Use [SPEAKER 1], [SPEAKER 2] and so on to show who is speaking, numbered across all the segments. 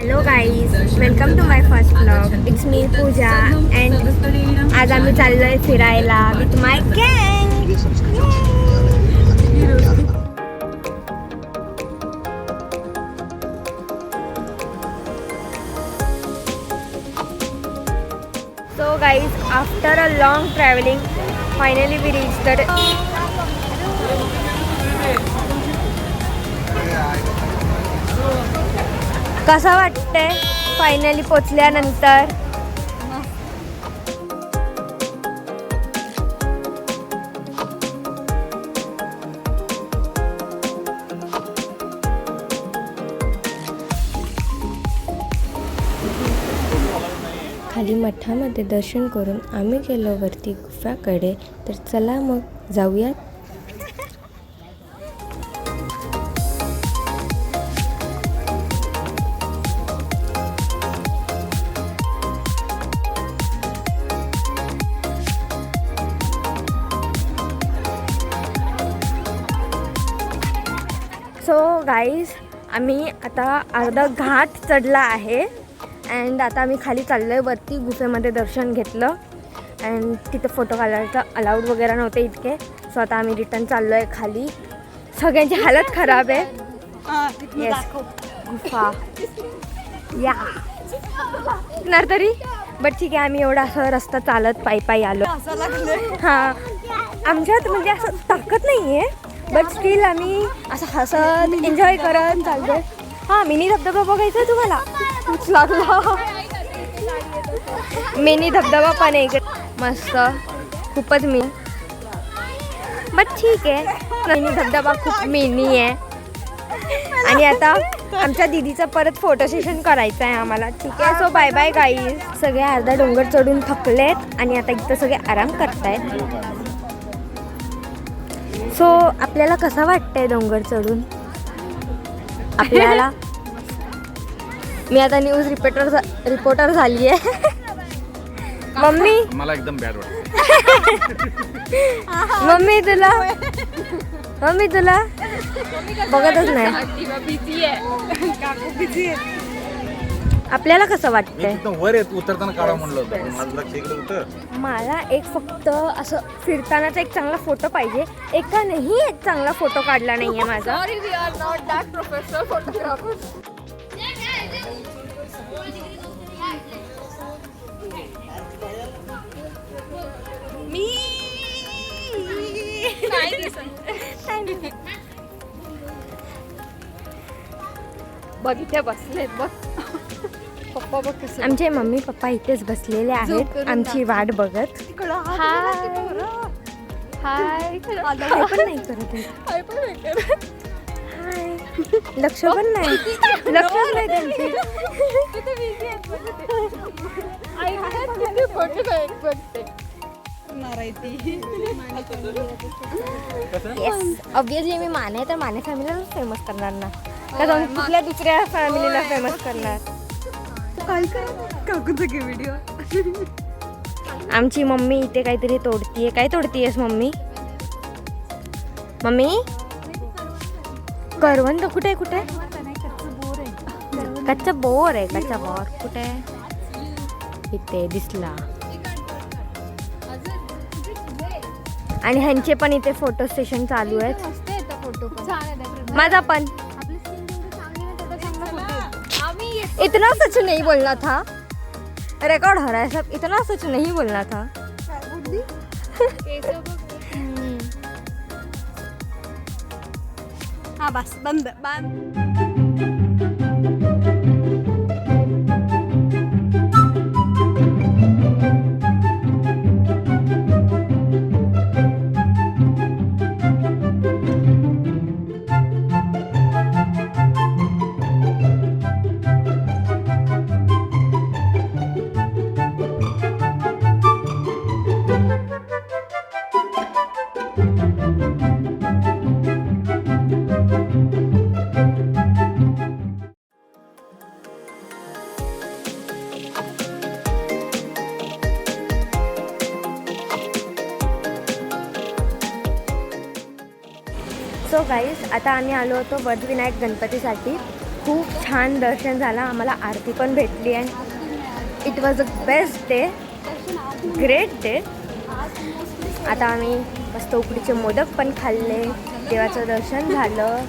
[SPEAKER 1] Hello guys, welcome to my first blog. It's me Pooja and आज आम्ही चाललोय फिरायला विथ माय गँग. So guys, after a long travelling finally we reach the. कसं वाटतंय finally पोचल्यानंतर? खाली मठामध्ये दर्शन करून आम्ही गेलो वरती गुफाकडे. तर चला मग जाऊयात. सो गाईज, आम्ही आता अर्धा घाट चढला आहे अँड आता आम्ही खाली चाललो आहे. वरती गुफेमध्ये दर्शन घेतलं अँड तिथे फोटो काढायचं अलाउड वगैरे नव्हते इतके. सो आता आम्ही रिटर्न चाललो आहे खाली. सगळ्यांची हालत खराब आहे. येस, गुफा या तरी बट ठीक आहे. आम्ही एवढा असं रस्ता चालत पायी आलो. हां, आमच्यात म्हणजे असं ताकद नाही आहे बट स्टील आम्ही असं हसत एन्जॉय करत चालतोय. हां, मिनी धबधबा बघायचा आहे तुम्हाला? खूप लागला. मिनी धबधबा पण एक मस्त, खूपच मिनी बट ठीक आहे. मिनी धबधबा खूप मिनी आहे. आणि आता आमच्या दीदीचं परत फोटो सेशन करायचं आहे आम्हाला. ठीक आहे, सो बाय बाय गाईज. सगळे अर्धा डोंगर चढून थकलेत आणि आता इथं सगळे आराम करतायत. सो आपल्याला कसं वाटतंय डोंगर चढून? आपल्याला मी आता न्यूज रिपोर्टर झाली आहे. मम्मी,
[SPEAKER 2] मला एकदम बॅड वाटतं.
[SPEAKER 1] मम्मी तुला बघतच नाही. आपल्याला कसं वाटतंय?
[SPEAKER 2] वर येत उतरताना काढा म्हणलं होतं, माझं लक्ष इकडे होतं.
[SPEAKER 1] मला एक फक्त असं फिरतानाचा एक चांगला फोटो पाहिजे. एकानेही एक चांगला फोटो काढला नाहीये माझा.
[SPEAKER 3] बघ इथे बसलेत बघ. पप्पा बघ कसे.
[SPEAKER 1] आमचे मम्मी पप्पा इथेच बसलेले आहेत आमची वाट बघत. हाय पण नाही करत. हाय, लक्ष पण नाही त्यांची. येस, ऑब्विसली मी माने तर माने फॅमिलीला फेमस करणार ना, का जाऊन कुठल्या दुसऱ्या फॅमिलीला फेमस करणार.
[SPEAKER 3] व्हिडिओ.
[SPEAKER 1] आमची मम्मी इथे काहीतरी तोडतीये. काय तोडतीयस मम्मी? मम्मी, करवंद कुठे कुठे? कच्चा बोर आहे. कच्चा बोर कुठे? इथे दिसला. आणि ह्यांचे पण इथे फोटो सेशन चालू आहेत. माझा पण. इतना सच नहीं बोलना था. रिकॉर्ड हो रहा है सब. इतना सच नहीं बोलना था.
[SPEAKER 3] हाँ बस बंद बंद.
[SPEAKER 1] सो गाईज, आता आम्ही आलो होतो वडविनायक गणपतीसाठी. खूप छान दर्शन झालं. आम्हाला आरती पण भेटली and it was a best day, great day. आता आम्ही मस्त उकडीचे मोदक पण खाल्ले, देवाचं दर्शन झालं.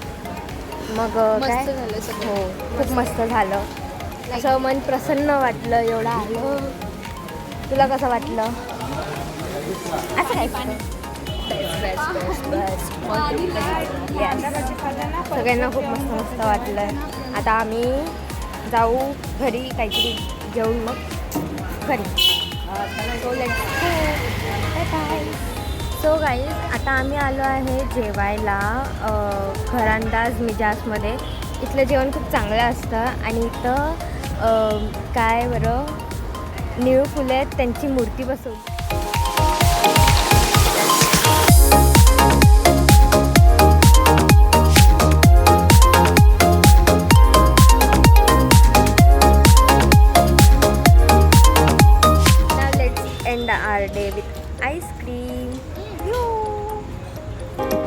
[SPEAKER 1] मग काय
[SPEAKER 3] मस्त झालं सगळं.
[SPEAKER 1] हो खूप मस्त झालं. असं मन प्रसन्न वाटलं एवढं आलं. तुला कसं वाटलं? असं काय सगळ्यांना खूप मस्त मस्त वाटलं. आता आम्ही जाऊ घरी काहीतरी जेवून मग घरी. So let's go, bye bye. So guys आता आम्ही आलो आहे जेवायला घरांदाज मिजाजमध्ये. इथलं जेवण खूप चांगलं असतं आणि इथं काय बरं निळू फुले आहेत त्यांची मूर्ती बसवली. Now let's end our day with ice cream. Yoo!